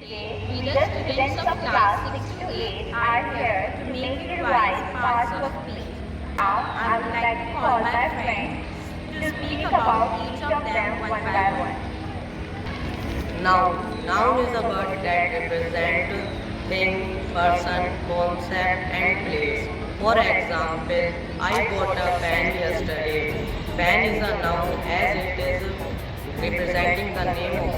Today, we the students of class 6 to 8 are here to make you revise parts of speech. Now, I would like to call my friends to speak about each of them one by one. Noun is a word that represents thing, person, concept, and place. For example, I bought a pen yesterday. Pen is a noun as it is representing the name of